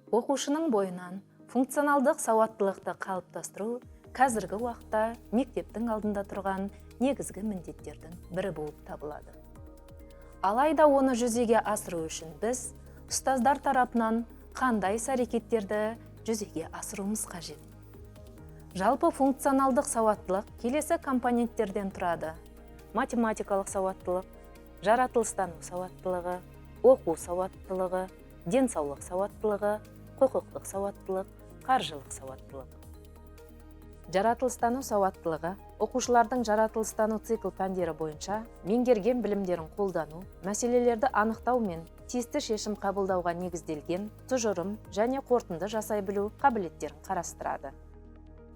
Оқушының бойынан функционалдық сауаттылықты қалыптастыру қазіргі уақытта мектептің алдында тұрған негізгі міндеттердің бірі болып табылады. Алайда оны жүзеге асыру үшін біз ұстаздар тарапынан қандай іс-әрекеттерді жүзеге асыруымыз қажет? Жалпы функционалдық сауаттылық келесі компоненттерден тұрады: математикалық сауаттылық, жаратылыстану сауаттылығы, оқу сауаттылығы, денсаулық сауаттылығы, құқықтық сауаттылық, қаржылық сауаттылық. Жаратылыстану сауаттылығы оқушылардың жаратылыстану цикл пәндері бойынша меңгерген білімдерін қолдану, мәселелерді анықтау мен тиісті шешім қабылдауға негізделген тұжырым және қорытынды жасай білу қабілеттерін қарастырады.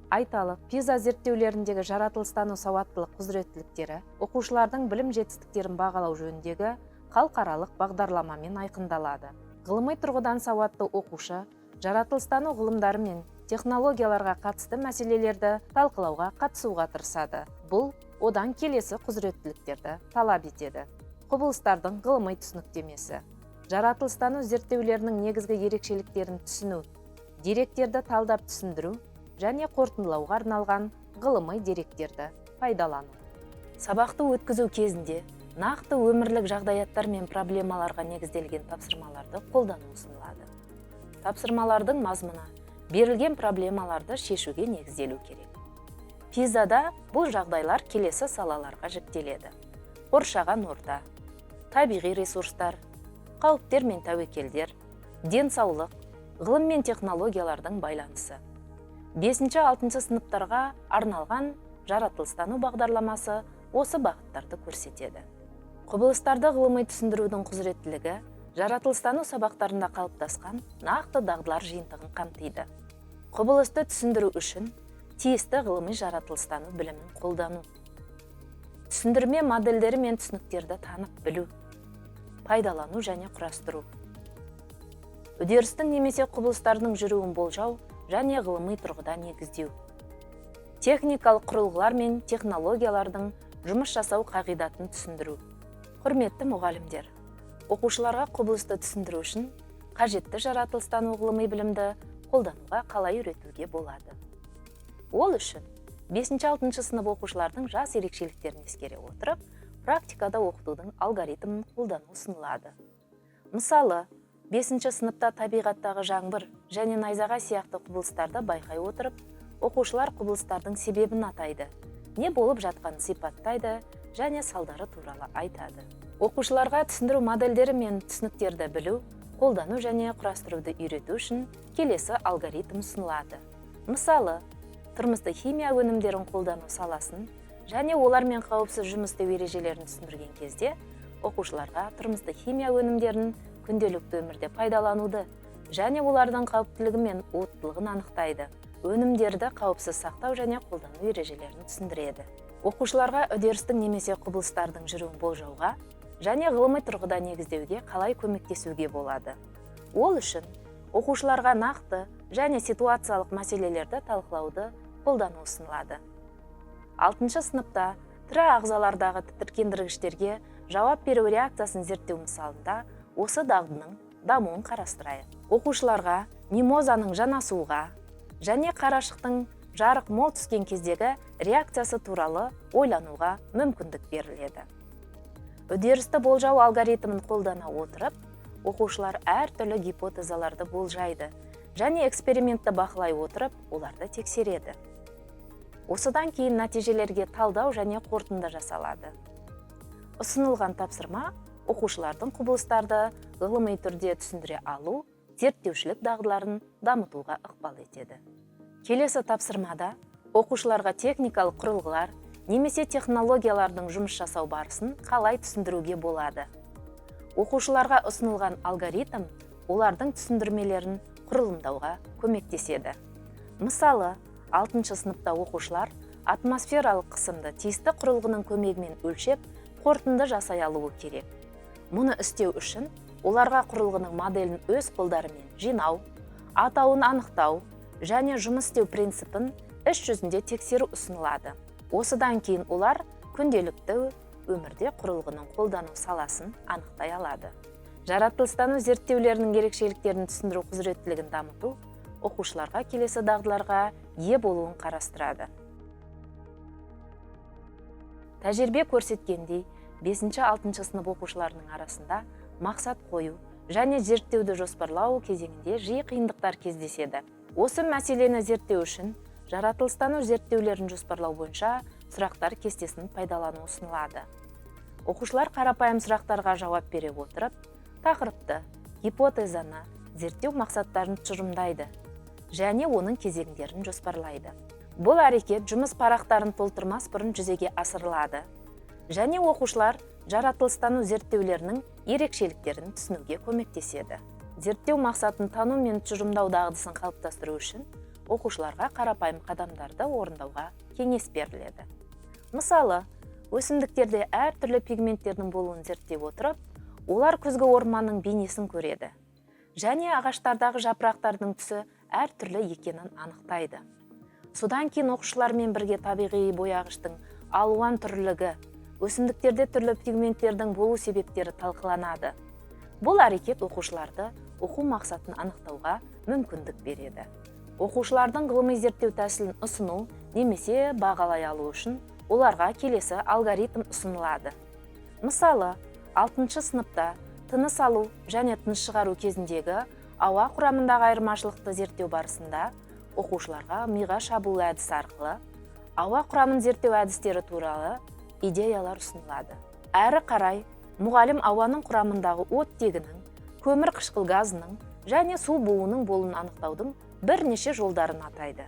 Айталық, PISA зерттеулеріндегі жаратылыстану сауаттылық құзыреттіліктері оқушылардың білім жетістіктерін бағалау жөніндегі халықаралық бағдарламамен айқындалады. Ғылыми тұрғыдан сауатты оқушы жаратылыстану ғылымдары мен технологияларға қатысты мәселелерді талқылауға қатысуға тырысады. Бұл одан келесі құзыреттіліктерді талап етеді. Құбылыстардың ғылыми түсініктемесі, жаратылыстану зерттеулерінің негізгі ерекшеліктерін түсіну, деректерді талдап түсіндіру және қорытындылауға арналған ғылыми деректерді пайдалану. Сабақты өткізу кезінде нақты өмірлік жағдаяттар мен проблемаларға негізделген тапсырмаларды қолдану ұсынылады. Тапсырмалардың мазмұны берілген проблемаларды шешуге негізделу керек. PISA-да бұл жағдайлар келесі салаларға жіктеледі: қоршаған орта, табиғи ресурстар, қауіптер мен тәуекелдер, денсаулық, ғылым мен технологиялардың байланысы. 5-6 сыныптарға арналған жаратылыстану бағдарламасы осы бағыттарды көрсетеді. Құбылыстарды ғылыми түсіндірудің құзыреттілігі жаратылыстану сабақтарында қалыптасқан нақты дағдылар жиынтығын қамтиды. Құбылысты түсіндіру үшін тиісті ғылыми жаратылыстану білімін қолдану. Түсіндірме модельдері мен түсініктерді танып білу, пайдалану және құрастыру. Үдерістің немесе құбылыстардың жүруін болжау және ғылыми тұрғыда негіздеу. Техникалық құрылғылар мен технологиялардың жұмыс жасау қағидатын түсіндіру. Құрметті мұғалімдер, оқушыларға құбылысты түсіндіру үшін қажетті жаратылыстану ғылыми білімді қолдануға қалай үйретуге болады? Ол үшін 5-6 сынып оқушылардың жас ерекшеліктерін ескере отырып, практикада оқытудың алгоритмін қолдану ұсынылады. Мысалы, 5 сыныпта табиғаттағы жаңбыр және найзағай сияқты құбылыстарды байқай отырып, оқушылар құбылыстардың себебін атайды, не болып жатқанын сипаттайды және салдары туралы айтады. Оқушыларға түсіндіру модельдері мен түсініктерді білу, қолдану және құрастыруды үйрету үшін келесі алгоритм ұсынылады. Мысалы, тұрмыстық химия өнімдерін қолдану саласын және олармен қауіпсіз жұмыс істеу ережелерін түсіндірген кезде, оқушыларға тұрмыстық химия өнімдерін күнделікті өмірде пайдалануды және олардың қауіптілігі мен уыттылығын анықтайды. Өнімдерді қауіпсіз сақтау және қолдану ережелерін түсіндіреді. Оқушыларға үдерістің немесе құбылыстардың жүруін болжауға және ғылыми тұрғыда негіздеуге қалай көмектесуге болады? Ол үшін оқушыларға нақты және ситуациялық мәселелерді талқылауды қолдану ұсынылады. 6 сыныпта тірі ағзалардағы тітіркендіргіштерге жауап беру реакциясын зерттеу мысалында осы дағдының дамуын қарастырайық. Оқушыларға мимозаның жанасуға және қарашықтың жарық мол түскен кездегі реакциясы туралы ойлануға мүмкіндік беріледі. Үдерісті болжау алгоритмін қолдана отырып, оқушылар әртүрлі гипотезаларды болжайды және экспериментті бақылай отырып, оларды тексереді. Осыдан кейін нәтижелерге талдау және қорытынды жасалады. Ұсынылған тапсырма оқушылардың құбылыстарды ғылыми түрде түсіндіре алу, зерттеушілік дағдыларын дамытуға ықпал етеді. Келесі тапсырмада оқушыларға техникалық құрылғылар немесе технологиялардың жұмыс жасау барысын қалай түсіндіруге болады? Оқушыларға ұсынылған алгоритм олардың түсіндірмелерін құрылымдауға көмектеседі. Мысалы, 6 сыныпта оқушылар атмосфералық қысымды тиісті құрылғының көмегімен өлшеп, қорытынды жасай алуы керек. Мұны істеу үшін оларға құрылғының моделін өз қолдарымен жинау, атауын анықтау және жұмыс істеу принципін іс жүзінде тексеру ұсынылады. Осыдан кейін олар күнделікті өмірде құрылғының қолдану саласын анықтай алады. Жаратылыстану зерттеулерінің ерекшеліктерін түсіндіру құзыреттілігін дамыту оқушыларға келесі дағдыларға ие болуын қарастырады. Тәжірибе көрсеткендей, 5-6 сынып оқушыларының арасында мақсат қою және зерттеуді жоспарлау кезеңінде жиі қиындықтар кездеседі. Осы мәселені зерттеу үшін жаратылыстану зерттеулерін жоспарлау бойынша сұрақтар кестесін пайдалану ұсынылады. Оқушылар қарапайым сұрақтарға жауап бере отырып, тақырыпты, гипотезаны, зерттеу мақсаттарын тұжырымдайды және оның кезеңдерін жоспарлайды. Бұл әрекет жұмыс парақтарын толтырмас бұрын жүзеге асырылады және оқушылар жаратылыстану зерттеулерінің ерекшеліктерін түсінуге көмектеседі. Зерттеу мақсатын тану мен тұжырымдау дағдысын қалыптастыру үшін оқушыларға қарапайым қадамдарды орындауға кеңес беріледі. Мысалы, өсімдіктерде әртүрлі пигменттердің болуын зерттеп отырып, олар күзгі орманның бейнесін көреді және ағаштардағы жапырақтардың түсі әртүрлі екенін анықтайды. Содан кейін оқушылармен бірге табиғи бояғыштың алуан түрлілігі, өсімдіктерде түрлі пигменттердің болу себептері талқыланады. Бұл әрекет оқушыларды оқу мақсатын анықтауға мүмкіндік береді. Оқушылардың ғылыми зерттеу тәсілін ұсыну немесе бағалай алу үшін оларға келесі алгоритм ұсынылады. Мысалы, 6 сыныпта тыныс алу және тыныс шығару кезіндегі ауа құрамындағы айырмашылықты зерттеу барысында оқушыларға миға шабуыл әдісі арқылы ауа құрамын зерттеу әдістері туралы идеялар ұсынылады. Әрі қарай мұғалім ауаның құрамындағы оттегінің, көмір қышқыл газының және су буының болуын анықтаудың бірнеше жолдарын атайды.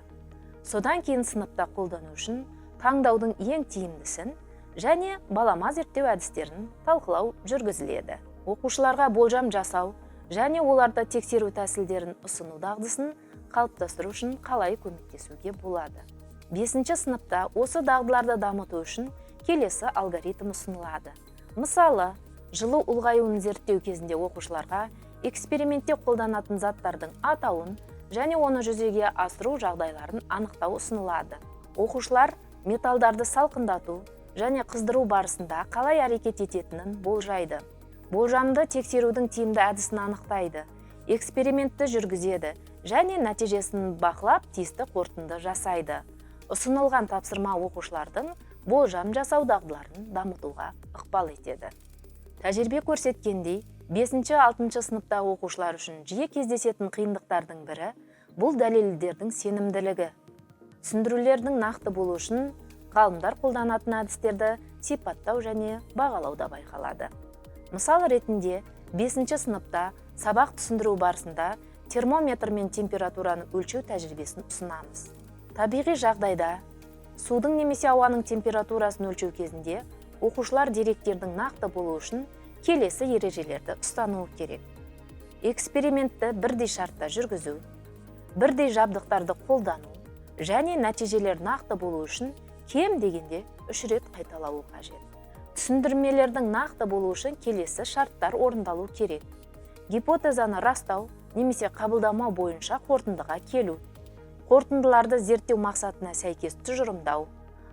Содан кейін сыныпта қолдану үшін таңдаудың ең тиімдісін және балама зерттеу әдістерін талқылау жүргізіледі. Оқушыларға болжам жасау және оларды тексеру тәсілдерін ұсыну дағдысын қалыптастыру үшін қалай көмектесуге болады. 5 сыныпта осы дағдыларды дамыту үшін келесі алгоритм ұсынылады. Мысалы, жылу ұлғаюын зерттеу кезінде оқушыларға экспериментте қолданатын заттардың атауын және оны жүзеге асыру жағдайларын анықтау ұсынылады. Оқушылар металдарды салқындату және қыздыру барысында қалай әрекет ететінін болжайды. Болжамды тексерудің тиімді әдісін анықтайды, экспериментті жүргізеді және нәтижесін бақылап тиісті қорытынды жасайды. Ұсынылған тапсырма оқушылардың болжам жасау дағдыларын дамытуға ықпал етеді. Тәжірибе көрсеткендей, 5-6 сыныптағы оқушылар үшін жиі кездесетін қиындықтардың бірі бұл дәлелдердің сенімділігі. Түсіндірулердің нақты болу үшін ғалымдар қолданатын әдістерді сипаттау және бағалауда байқалады. Мысал ретінде, 5 сыныпта сабақ түсіндіру барысында термометрмен температураны өлшеу тәжірибесін ұсынамыз. Табиғи жағдайда судың немесе ауаның температурасын өлшеу кезінде оқушылар деректердің нақты болу үшін келесі ережелерді ұстануы керек. Экспериментті бірдей шартта жүргізу, бірдей жабдықтарды қолдану және нәтижелер нақты болу үшін кем дегенде 3 рет қайталауы қажет. Түсіндірмелердің нақты болу үшін келесі шарттар орындалу керек. Гипотезаны растау немесе қабылдамау бойынша қорытындыға келу. Қорытындыларды зерттеу мақсатына сәйкес тұжырымдау,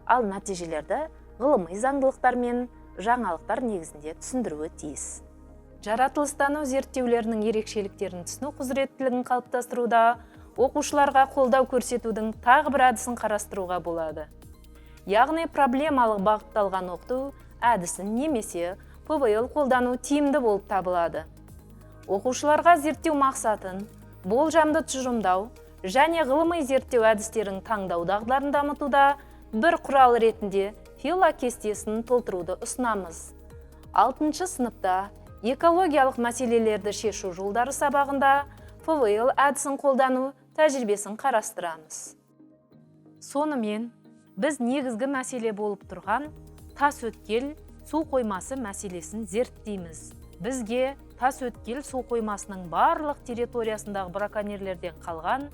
ал нәтижелерді ғылыми заңдылықтар мен жаңалықтар негізінде түсіндіруі тиіс. Жаратылыстану зерттеулерінің ерекшеліктерін түсіну құзыреттілігін қалыптастыруда оқушыларға қолдау көрсетудің тағы бір әдісін қарастыруға болады. Яғни проблемалық бағытталған оқыту әдісін немесе ПВЛ қолдану тиімді болып табылады. Оқушыларға зерттеу мақсатын, болжамды тұжырымдау және ғылыми зерттеу әдістерін таңдау дағдыларын дамытуда бір құрал ретінде филокестесін толтыруды ұсынамыз. 6 сыныпта экологиялық мәселелерді шешу жолдары сабағында ПВЛ әдісін қолдану тәжірибесін қарастырамыз. Сонымен, біз негізгі мәселе болып тұрған тасөткел су қоймасы мәселесін зерттейміз. Бізге тасөткел су қоймасының барлық территориясындағы браконьерлерден қалған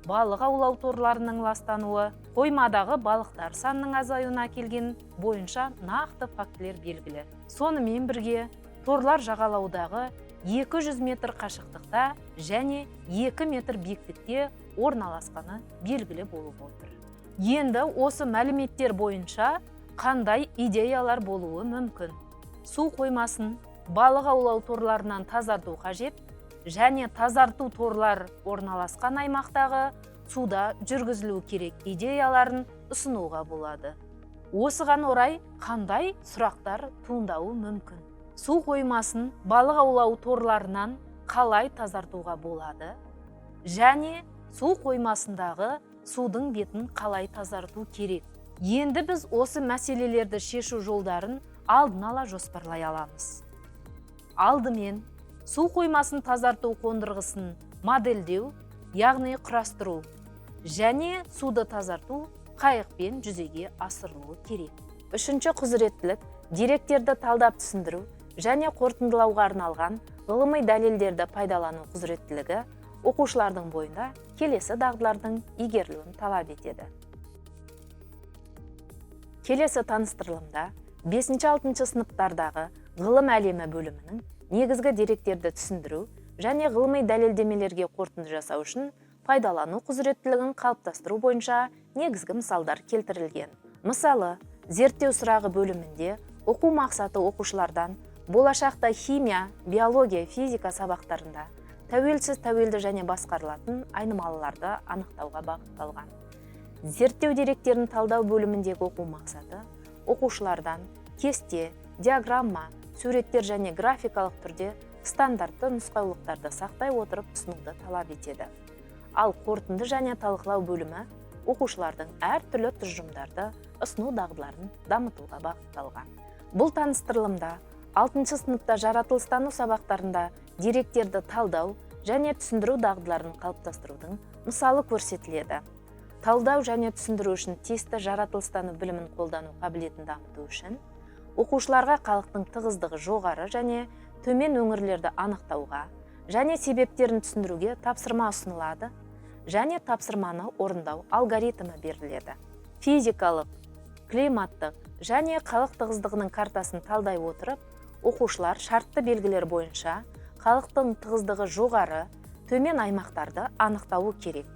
балық аулау торларының ластануы, қоймадағы балықтар санының азаюына келген бойынша нақты фактілер белгілі. Сонымен бірге торлар жағалаудағы 200 метр қашықтықта және 2 метр биіктікте орналасқаны белгілі болып отыр. Енді осы мәліметтер бойынша қандай идеялар болуы мүмкін? Су қоймасын балық аулау торларынан тазарту қажет, және тазарту торлар орналасқан аймақтағы суда жүргізілу керек идеяларын ұсынуға болады. Осыған орай қандай сұрақтар туындауы мүмкін? Су қоймасын балық аулау торларынан қалай тазартуға болады? Және су қоймасындағы судың бетін қалай тазарту керек? Енді біз осы мәселелерді шешу жолдарын алдын ала жоспарлай аламыз. Алдымен су қоймасын тазарту қондырғысын модельдеу, яғни құрастыру, және суды тазарту қайықпен жүзеге асырылуы керек. Үшінші құзыреттілік деректерді талдап түсіндіру және қорытындылауға арналған ғылыми дәлелдерді пайдалану құзыреттілігі оқушылардың бойында келесі дағдылардың игерілуін талап етеді. Келесі таныстырылымда 5-6 сыныптардағы ғылым әлемі бөлімінің негізгі деректерді түсіндіру және ғылыми дәлелдемелерге қорытынды жасау үшін пайдалану құзыреттілігін қалыптастыру бойынша негізгі мысалдар келтірілген. Мысалы, зерттеу сұрағы бөлімінде оқу мақсаты оқушылардан болашақта химия, биология, физика сабақтарында тәуелсіз, тәуелді және басқарылатын айнымалыларды анықтауға бағытталған. Зерттеу деректерін талдау бөліміндегі оқу мақсаты оқушылардан кесте, диаграмма, суреттер және графикалық түрде стандартты нұсқаулықтарды сақтай отырып ұсынуды талап етеді. Ал қорытынды және талқылау бөлімі оқушылардың әртүрлі тұжырымдарды ұсыну дағдыларын дамытуға бағытталған. Бұл таныстырылымда 6 сыныпта жаратылыстану сабақтарында деректерді талдау және түсіндіру дағдыларын қалыптастырудың мысалы көрсетіледі. Талдау және түсіндіру үшін тиісті жаратылыстану білімін қолдану қабілетін дамыту үшін оқушыларға халықтың тығыздығы жоғары және төмен өңірлерді анықтауға және себептерін түсіндіруге тапсырма ұсынылады, және тапсырманы орындау алгоритмі беріледі. Физикалық, климаттық және халық тығыздығының картасын талдай отырып, оқушылар шартты белгілер бойынша халықтың тығыздығы жоғары, төмен аймақтарды анықтауы керек.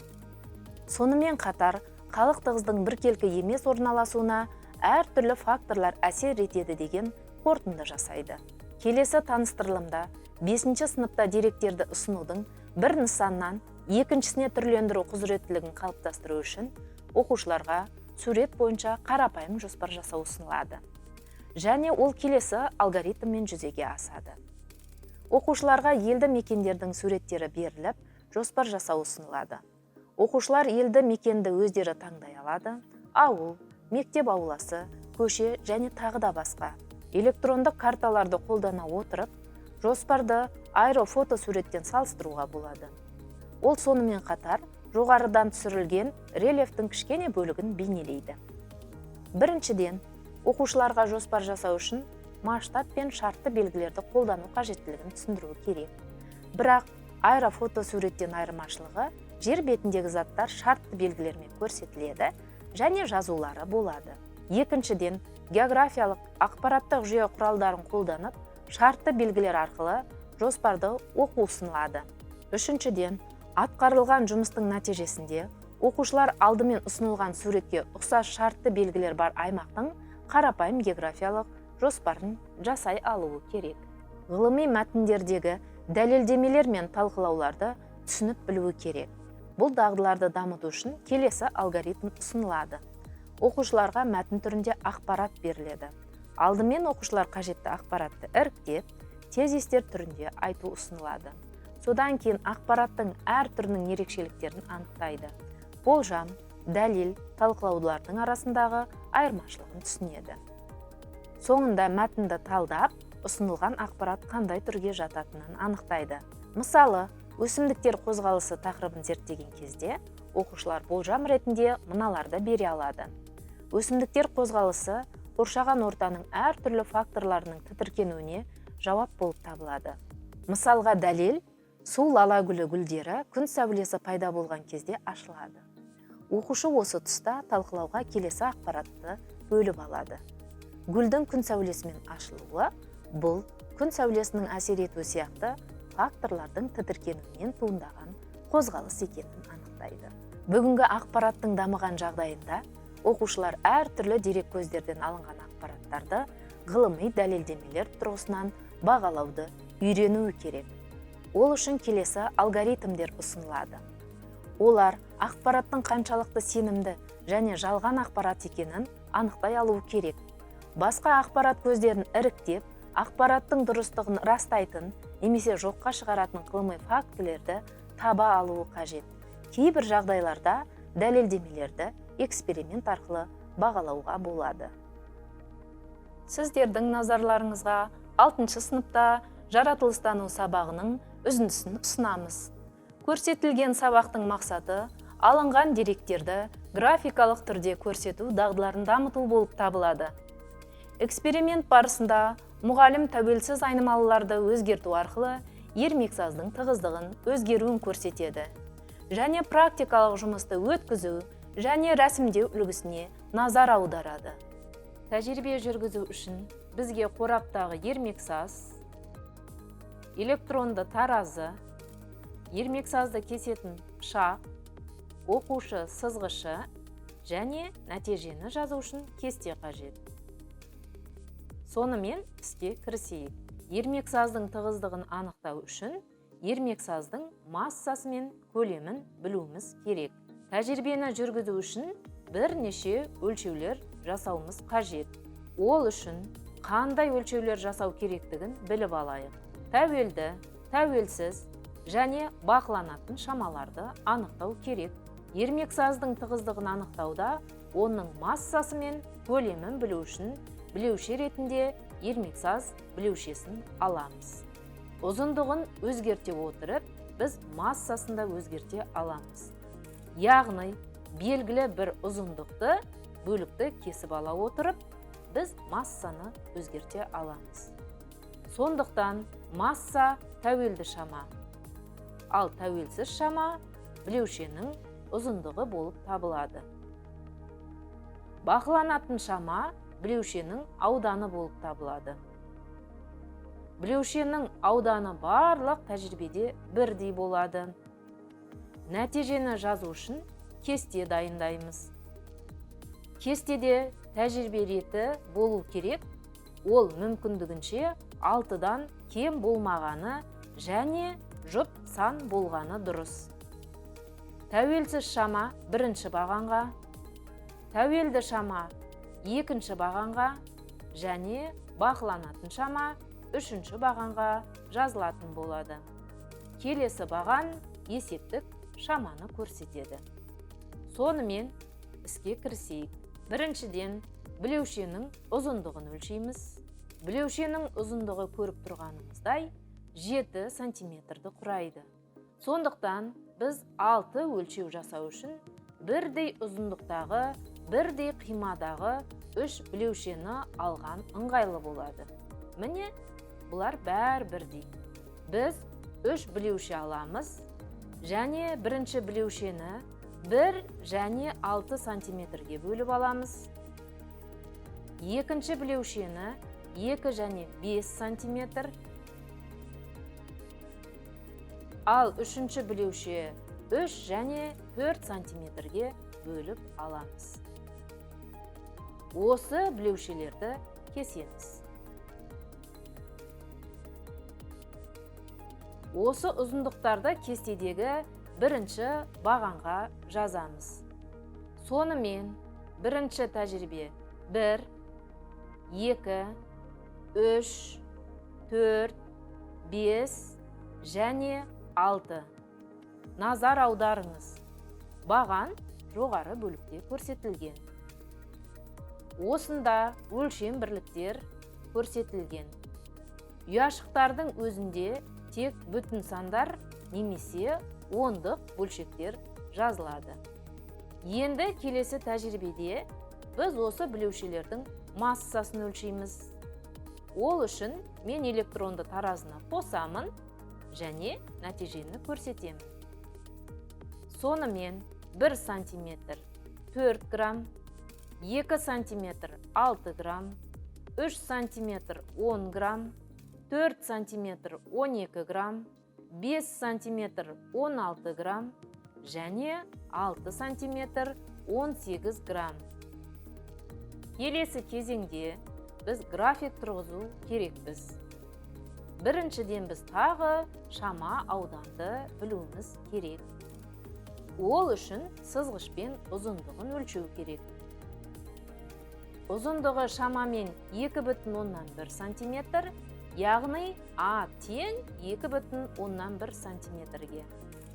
Сонымен қатар, халық тығыздығының біркелкі емес орналасуына әртүрлі факторлар әсер етеді деген қорытынды жасайды. Келесі таныстырылымда 5 сыныпта деректерді ұсынудың бір нысаннан екіншісіне түрлендіру құзыреттілігін қалыптастыру үшін оқушыларға сурет бойынша қарапайым жоспар жасау ұсынылады. Және ол келесі алгоритммен жүзеге асады. Оқушыларға елді мекендердің суреттері беріліп, жоспар жасау ұсынылады. Оқушылар елді мекенді өздері таңдай алады. Ауыл, мектеп ауласы, көше және тағы да басқа электрондық карталарды қолдана отырып, жоспарды аэрофото суреттен салыстыруға болады. Ол сонымен қатар жоғарыдан түсірілген рельефтің кішкене бөлігін бейнелейді. Біріншіден, оқушыларға жоспар жасау үшін масштаб пен шартты белгілерді қолдану қажеттілігін түсіндіру керек. Бірақ аэрофото суреттен айырмашылығы жер бетіндегі заттар шартты белгілермен көрсетіледі және жазулары болады. Екіншіден, географиялық ақпараттық жүйе құралдарын қолданып, шартты белгілер арқылы жоспарды оқу ұсынылады. Үшіншіден, атқарылған жұмыстың нәтижесінде оқушылар алдымен ұсынылған суретке ұқсас шартты белгілер бар аймақтың қарапайым географиялық жоспарын жасай алуы керек. Ғылыми мәтіндердегі дәлелдемелер мен талқылауларды түсініп білуі керек. Бұл дағдыларды дамыту үшін келесі алгоритм ұсынылады. Оқушыларға мәтін түрінде ақпарат беріледі. Алдымен оқушылар қажетті ақпаратты іріктеп, тезистер түрінде айту ұсынылады. Содан кейін ақпараттың әр түрінің ерекшеліктерін анықтайды. Болжам, дәлел, талқылаулардың арасындағы айырмашылығын түсінеді. Соңында мәтінді талдап, ұсынылған ақпарат қандай түрге жататынын анықтайды. Мысалы, өсімдіктер қозғалысы тақырыбын зерттеген кезде оқушылар болжам ретінде мыналарды бере алады. Өсімдіктер қозғалысы қоршаған ортаның әртүрлі факторларының тітіркенуіне жауап болып табылады. Мысалға дәлел, су лала-гүлі гүлдері күн сәулесі пайда болған кезде ашылады. Оқушы осы тұста талқылауға келесі ақпаратты бөліп алады. Гүлдің күн сәулесімен ашылуы бұл күн сәулесінің әсер етуі сияқты факторлардың тітіркенуінен туындаған қозғалыс екенін анықтайды. Бүгінгі ақпараттың дамыған жағдайында оқушылар әртүрлі дерек көздерден алынған ақпараттарды ғылыми дәлелдемелер тұрғысынан бағалауды үйренуі керек. Ол үшін келесі алгоритмдер ұсынылады. Олар ақпараттың қаншалықты сенімді және жалған ақпарат екенін анықтай алуы керек. Басқа ақпарат көздерін іріктеп, ақпараттың дұрыстығын растайтын немесе жоққа шығаратын ғылыми фактілерді таба алуы қажет. Кейбір жағдайларда дәлелдемелерді эксперимент арқылы бағалауға болады. Сіздердің назарларыңызға 6 сыныпта жаратылыстану сабағының үзіндісін ұсынамыз. Көрсетілген сабақтың мақсаты алынған деректерді графикалық түрде көрсету дағдыларын дамыту болып табылады. Эксперимент барысында мұғалім тәуелсіз айнымалыларды өзгерту арқылы ермексаздың тығыздығын өзгеруін көрсетеді. Және практикалық жұмысты өткізу және рәсімдеу үлгісіне назар аударады. Тәжірибе жүргізу үшін бізге қораптағы ермексаз, электронды таразы, ермексазды кесетін пышақ, оқушы сызғышы және нәтижені жазу үшін кесте қажет. Сонымен іске кірісейік. Ермексаздың тығыздығын анықтау үшін ермексаздың массасы мен көлемін білуіміз керек. Тәжірибені жүргізу үшін бірнеше өлшеулер жасауымыз қажет. Ол үшін қандай өлшеулер жасау керектігін біліп алайық. Тәуелді, тәуелсіз және бақыланатын шамаларды анықтау керек. Ермексаздың тығыздығын анықтауда оның массасы мен көлемін білу үшін білеуше ретінде ермексаз білеушесін аламыз. Ұзындығын өзгерте отырып, біз массасын да өзгерте аламыз. Яғни, белгілі бір ұзындықты бөлікті кесіп ала отырып, біз массаны өзгерте аламыз. Сондықтан масса тәуелді шама, ал тәуелсіз шама білеушенің ұзындығы болып табылады. Бақыланатын шама білеушенің ауданы болып табылады. Білеушенің ауданы барлық тәжірибеде бірдей болады. Нәтижені жазу үшін кесте дайындаймыз. Кестеде тәжірибе реті болу керек, ол мүмкіндігінше 6-дан кем болмағаны және жұп сан болғаны дұрыс. Тәуелсіз шама 1-ші бағанға, тәуелді шама 2-ші бағанға және бақыланатын шама 3-ші бағанға жазылатын болады. Келесі баған есептік шаманы көрсетеді. Сонымен іске кірісейік. Біріншіден білеушенің ұзындығын өлшейміз. Білеушенің ұзындығы көріп тұрғанымыздай 7 сантиметрді құрайды. Сондықтан біз 6 өлшеу жасау үшін бірдей ұзындықтағы, бірдей қимадағы 3 білеушені алған ыңғайлы болады. Міне, бұлар бәр бірдей. Біз 3 білеуше аламыз және бірінші білеушені 1 және 6 сантиметрге бөліп аламыз. Екінші білеушені 2 және 5 сантиметр. Ал үшінші білеуше 3 және 4 сантиметрге бөліп аламыз. Осы білеушелерді кесеміз. Осы ұзындықтарды кестедегі бірінші бағанға жазамыз. Сонымен бірінші тәжірибе 1, 2, 3, 4, 5 және 6. Назар аударыңыз. Баған жоғары бөлікте көрсетілген. Осында өлшем бірліктер көрсетілген. Ұяшықтардың өзінде тек бүтін сандар немесе ондық бөлшектер жазылады. Енді келесі тәжірибеде біз осы білеушелердің массасын өлшейміз. Ол үшін мен электронды таразыны қосамын және нәтижені көрсетемін. Сонымен 1 сантиметр 4 грамм, 2 сантиметр 6 грамм, 3 сантиметр 10 грамм, 4 сантиметр 12 грамм, 5 сантиметр 16 грамм және 6 сантиметр 18 грамм. Келесі кезеңде біз график тұрғызу керекпіз. Біріншіден біз тағы шама ауданды білуіміз керек. Ол үшін сызғышпен ұзындығын өлшеу керек. Ұзындығы шамамен 2,1 сантиметр, яғни А тең 2,1 сантиметрге.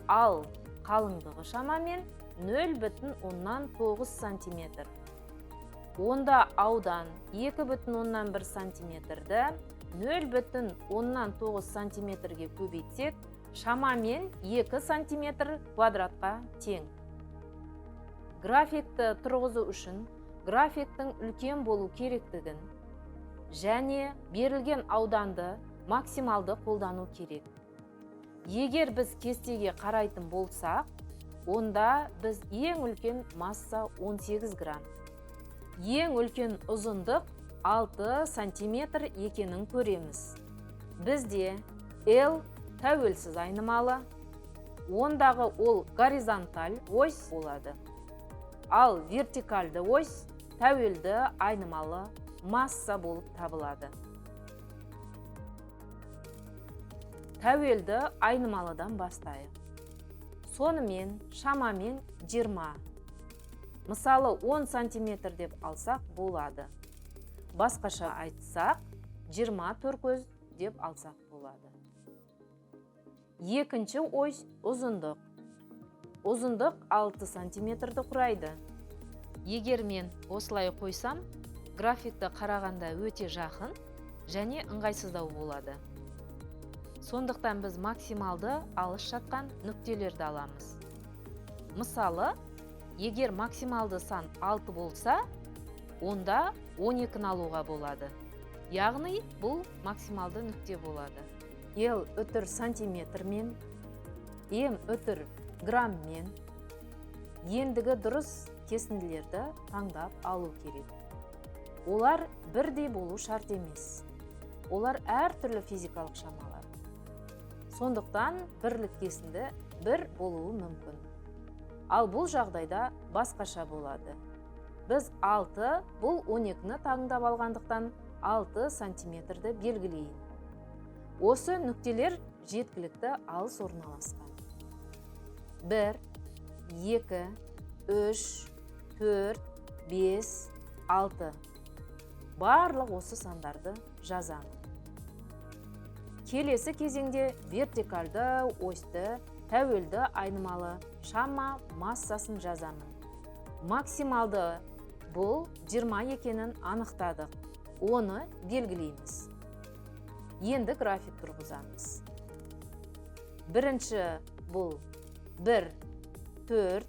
Ал қалыңдығы шамамен 0,9 сантиметр. Онда аудан 2,1 сантиметрді 0,9 сантиметрге көбейтсек, шамамен 2 сантиметр квадратқа тең. Графикті тұрғызу үшін графиктің үлкен болу керектігін және берілген ауданды максималды қолдану керек. Егер біз кестеге қарайтын болсақ, онда біз ең үлкен масса 18 грамм. Ең үлкен ұзындық 6 сантиметр екенін көреміз. Бізде L тәуелсіз айнымалы, ондағы ол горизонталь ось болады. Ал вертикальды ось тәуелді айнымалы масса болып табылады. Тәуелді айнымалыдан бастайық. Сонымен шамамен 20. Мысалы 10 сантиметр деп алсақ болады. Басқаша айтсақ 20 төркөз деп алсақ болады. Екінші ось ұзындық. Ұзындық 6 сантиметрді құрайды. Егер мен осылай қойсам, графикті қарағанда өте жақын және ыңғайсыздау болады. Сондықтан біз максималды алыс жатқан нүктелерді аламыз. Мысалы, егер максималды сан 6 болса, онда 12-ні алуға болады. Яғни бұл максималды нүкте болады. L үтір сантиметрмен, M үтір граммен, ендігі дұрыс кесінділерді таңдап алу керек. Олар бірдей болу шарт емес. Олар әртүрлі физикалық шамалар. Сондықтан бірлік кесінді бір болуы мүмкін. Ал бұл жағдайда басқаша болады. Біз 6, бұл 12-ні таңдап алғандықтан 6 сантиметрді белгілейін. Осы нүктелер жеткілікті алыс орналасқан. 1, 2, 3, 4, 5, 6. Барлық осы сандарды жазамын. Келесі кезеңде вертикальды осьті, тәуелді айнымалы шама массасын жазамын. Максималды бұл 20 екенін анықтадық. Оны белгілейміз. Енді график тұрғызамыз. Бірінші бұл 1, 4,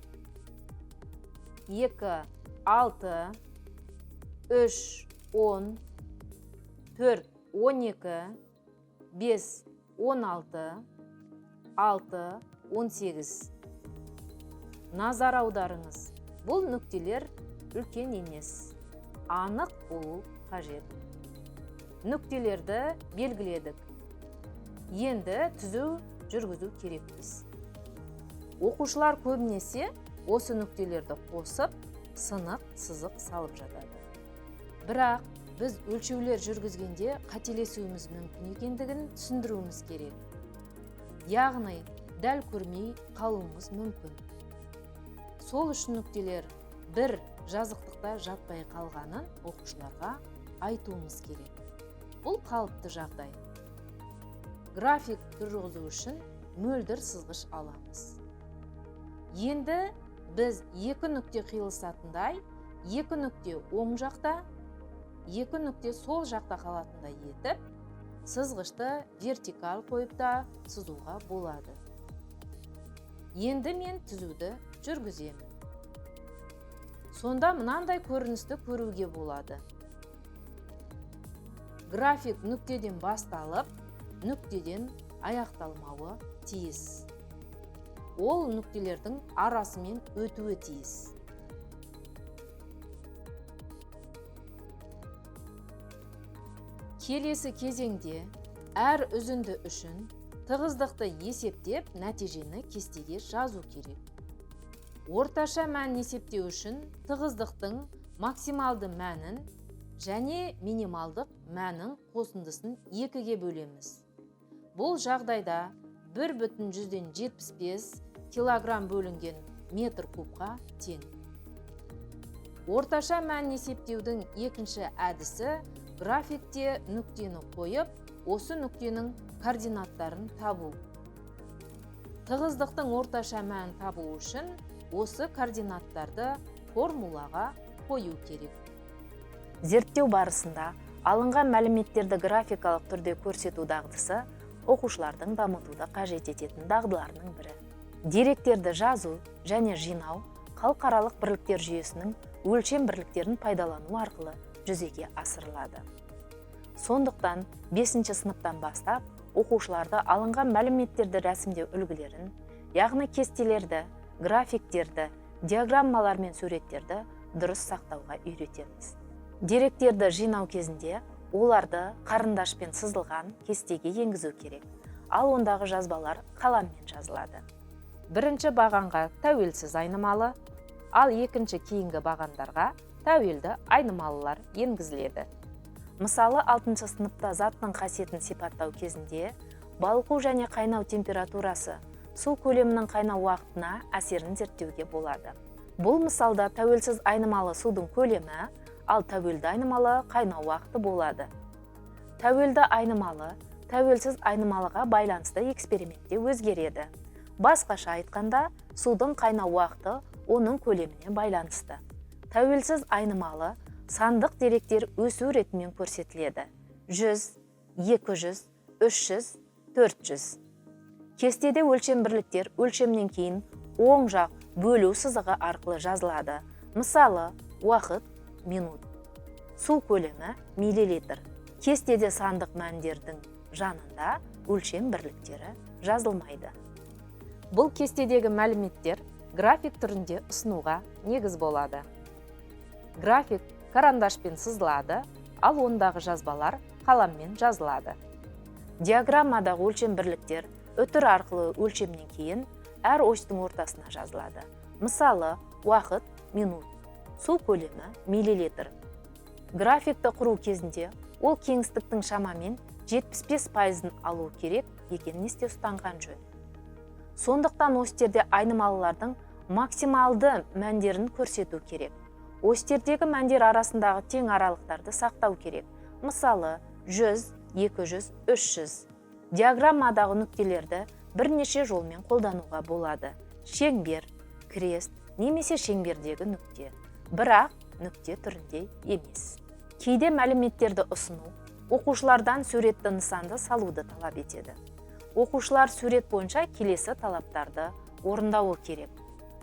2, 6, 3, 10, 4, 12, 5, 16, 6, 18. Назар аударыңыз. Бұл нүктелер үлкен емес. Анық болу қажет. Нүктелерді белгіледік. Енді түзу жүргізу керекпіз. Оқушылар көбінесе осы нүктелерді қосып, сынық сызық салып жатады. Бірақ біз өлшеулер жүргізгенде қателесуіміз мүмкін екендігін түсіндіруіміз керек. Яғни дәл көрмей қалуымыз мүмкін. Сол үшін нүктелер бір жазықтықта жатпай қалғанын оқушыларға айтуымыз керек. Бұл қалыпты жағдай. График тұрғызу үшін мөлдір сызғыш аламыз. Енді біз екі нүкте қиылысатындай, екі нүкте оң жақта, екі нүкте сол жақта қалатындай етіп, сызғышты вертикаль қойып та сызуға болады. Енді мен түзуді жүргіземін. Сонда мынандай көріністі көруге болады. График нүктеден басталып, нүктеден аяқталмауы тиіс. Ол нүктелердің арасымен өтуі тиіс. Келесі кезеңде әр үзінді үшін тығыздықты есептеп, нәтижені кестеге жазу керек. орташа мәнін есептеу үшін тығыздықтың максималды мәнін және минималдық мәнін қосындысын 2-ге бөлеміз. Бұл жағдайда 1,75 килограмм бөлінген метр кубқа тең. Орташа мәнін есептеудің екінші әдісі графикте нүктені қойып, осы нүктенің координаттарын табу. Тығыздықтың орташа мәнін табу үшін осы координаттарды формулаға қою керек. Зерттеу барысында алынған мәліметтерді графикалық түрде көрсету дағдысы оқушылардың дамытуды қажет ететін дағдыларының бірі. Деректерді жазу және жинау халықаралық бірліктер жүйесінің өлшем бірліктерін пайдалану арқылы жүзеге асырылады. Сондықтан 5-ші сыныптан бастап оқушыларды алынған мәліметтерді рәсімдеу үлгілерін, яғни кестелерді, графиктерді, диаграммалар мен суреттерді дұрыс сақтауға үйретеміз. Деректерді жинау кезінде оларды қарындашпен сызылған кестеге енгізу керек, ал ондағы жазбалар қаламмен жазылады. Бірінші бағанға тәуелсіз айнымалы, ал екінші кейінгі бағандарға тәуелді айнымалылар енгізіледі. Мысалы, 6-шы сыныпта заттың қасиетін сипаттау кезінде балқу және қайнау температурасы су көлемінің қайнау уақытына әсерін зерттеуге болады. Бұл мысалда тәуелсіз айнымалы судың көлемі, ал тәуелді айнымалы қайнау уақыты болады. Тәуелді айнымалы тәуелсіз айнымалыға байланысты экспериментте өзгереді. Басқаша айтқанда, судың қайнау уақыты оның көлеміне байланысты. Тәуелсіз айнымалы сандық деректер өсу ретімен көрсетіледі. 100, 200, 300, 400. Кестеде өлшем бірліктер өлшемнен кейін оң жақ бөлу сызығы арқылы жазылады. Мысалы, уақыт минут, су көлемі миллилитр. Кестеде сандық мәндердің жанында өлшем бірліктері жазылмайды. Бұл кестедегі мәліметтер график түрінде ұсынуға негіз болады. График карандашпен сызылады, ал ондағы жазбалар қаламмен жазылады. Диаграммадағы өлшем бірліктер үтір арқылы өлшемнен кейін әр осьтың ортасына жазылады. Мысалы, уақыт минут, су көлемі миллилитр. Графикті құру кезінде ол кеңістіктің шамамен 75%-ын алу керек екенін есте ұстанған жөн. Сондықтан осьтерде айнымалылардың максималды мәндерін көрсету керек. Осьтердегі мәндер арасындағы тең аралықтарды сақтау керек. Мысалы, 100, 200, 300. Диаграммадағы нүктелерді бірнеше жолмен қолдануға болады. Шеңбер, крест, немесе шеңбердегі нүкте. Бірақ нүкте түрінде емес. Кейде мәліметтерді ұсыну оқушылардан суретті нысанды салуды талап етеді. Оқушылар сурет бойынша келесі талаптарды орындауы керек.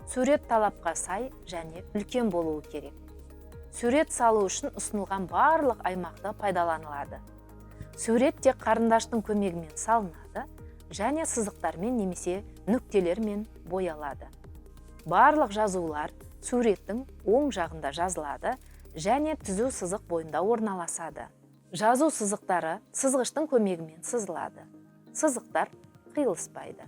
Сурет талапқа сай және үлкен болуы керек. Сурет салу үшін ұсынылған барлық аймақты пайдаланылады. Сурет тек қарындаштың көмегімен салынады және сызықтармен немесе нүктелермен боялады. Барлық жазулар суреттің оң жағында жазылады және түзу сызық бойында орналасады. Жазу сызықтары сызғыштың көмегімен сызылады. Сызықтар қиылыспайды.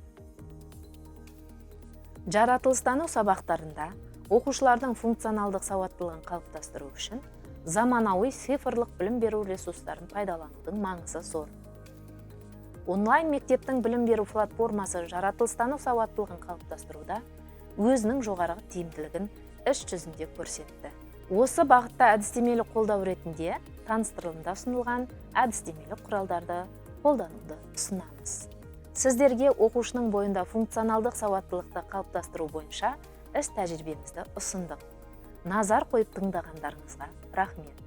Жаратылыстану сабақтарында оқушылардың функционалдық сауаттылығын қалыптастыру үшін заманауи цифрлық білім беру ресурстарын пайдаланудың маңызы зор. Онлайн мектептің білім беру платформасы жаратылыстану сауаттылығын қалыптастыруда өзінің жоғарғы тиімділігін іс жүзінде көрсетті. Осы бағытта әдістемелік қолдау ретінде таныстырылымда ұсынылған әдістемелік құралдарды қолдануды ұсынамыз. Сіздерге оқушының бойында функционалдық сауаттылықты қалыптастыру бойынша іс тәжірибемізді ұсындық. Назар қойып тыңдағандарыңызға рахмет.